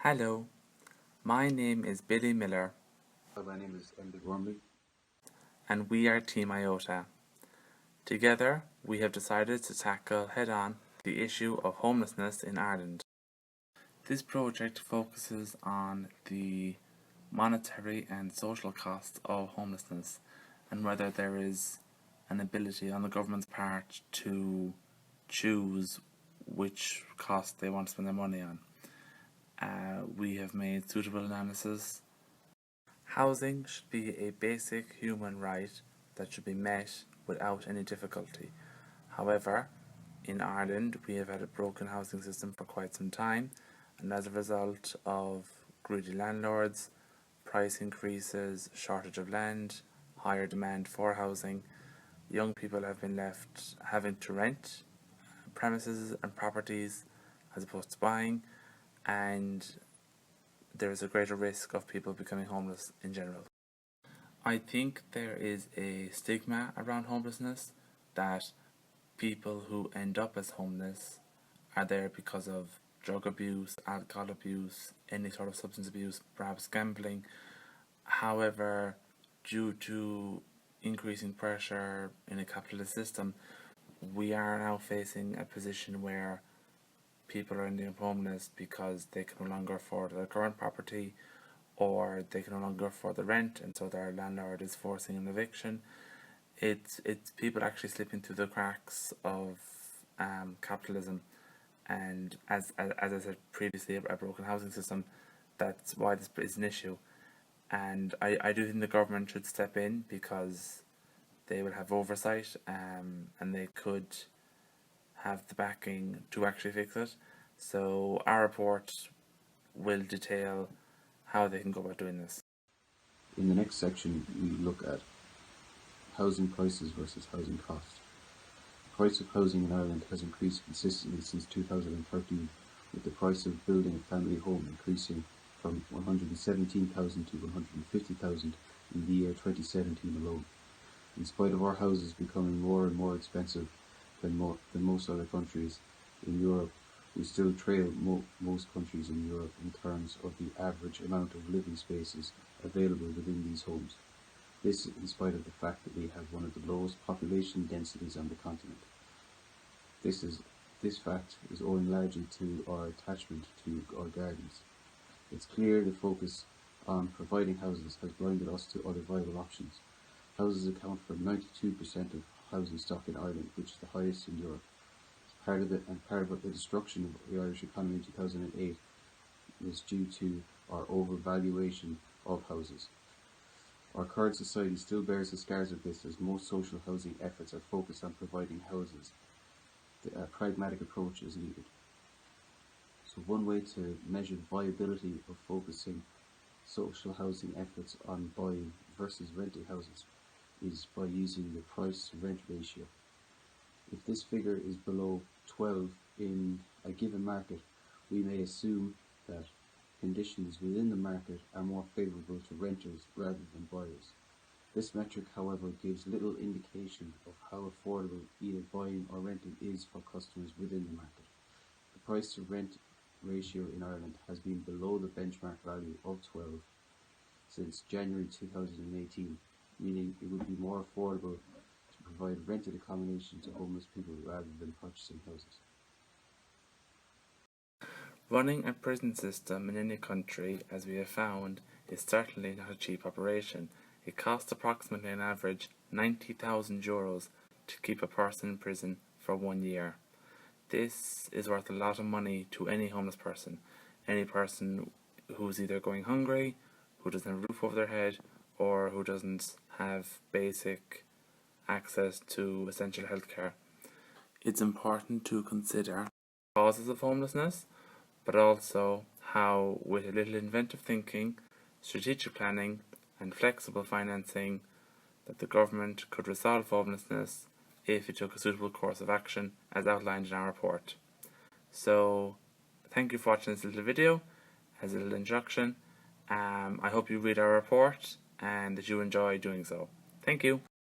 Hello, my name is Billy Miller My name is Emily Gormley. and we are Team Iota. Together, we have decided to tackle head-on the issue of homelessness in Ireland. This project focuses on the monetary and social costs of homelessness and whether there is an ability on the government's part to choose which cost they want to spend their money on. We have made suitable analysis. Housing should be a basic human right that should be met without any difficulty. However, in Ireland we have had a broken housing system for quite some time, and as a result of greedy landlords, price increases, shortage of land, higher demand for housing, young people have been left having to rent premises and properties as opposed to buying, and there is a greater risk of people becoming homeless in general. I think there is a stigma around homelessness that people who end up as homeless are there because of drug abuse, alcohol abuse, any sort of substance abuse, perhaps gambling. However, due to increasing pressure in a capitalist system, we are now facing a position where people are ending up homeless because they can no longer afford their current property, or they can no longer afford the rent, and so their landlord is forcing an eviction. It's people actually slipping through the cracks of capitalism, and as I said previously, a broken housing system. That's why this is an issue, and I do think the government should step in because they will have oversight, and they could have the backing to actually fix it. So our report will detail how they can go about doing this. In the next section, we look at housing prices versus housing costs. The price of housing in Ireland has increased consistently since 2013, with the price of building a family home increasing from 117,000 to 150,000 in the year 2017 alone. In spite of our houses becoming more and more expensive than most other countries in Europe, we still trail most countries in Europe in terms of the average amount of living spaces available within these homes. This in spite of the fact that we have one of the lowest population densities on the continent. This fact is owing largely to our attachment to our gardens. It's clear the focus on providing houses has blinded us to other viable options. Houses account for 92% of housing stock in Ireland, which is the highest in Europe. Part of the destruction of the Irish economy in 2008 was due to our overvaluation of houses. Our current society still bears the scars of this, as most social housing efforts are focused on providing houses. A pragmatic approach is needed. So one way to measure the viability of focusing social housing efforts on buying versus renting houses is by using the price-to-rent ratio. If this figure is below 12 in a given market, we may assume that conditions within the market are more favourable to renters rather than buyers. This metric, however, gives little indication of how affordable either buying or renting is for customers within the market. The price-to-rent ratio in Ireland has been below the benchmark value of 12 since January 2018, meaning it would be more affordable to provide rented accommodation to homeless people rather than purchasing houses. Running a prison system in any country, as we have found, is certainly not a cheap operation. It costs approximately an average €90,000 to keep a person in prison for 1 year. This is worth a lot of money to any homeless person, any person who's either going hungry, who doesn't have a roof over their head, or who doesn't have basic access to essential healthcare. It's important to consider causes of homelessness, but also how, with a little inventive thinking, strategic planning, and flexible financing, that the government could resolve homelessness if it took a suitable course of action as outlined in our report. So, thank you for watching this little video as a little introduction. I hope you read our report and that you enjoy doing so. Thank you.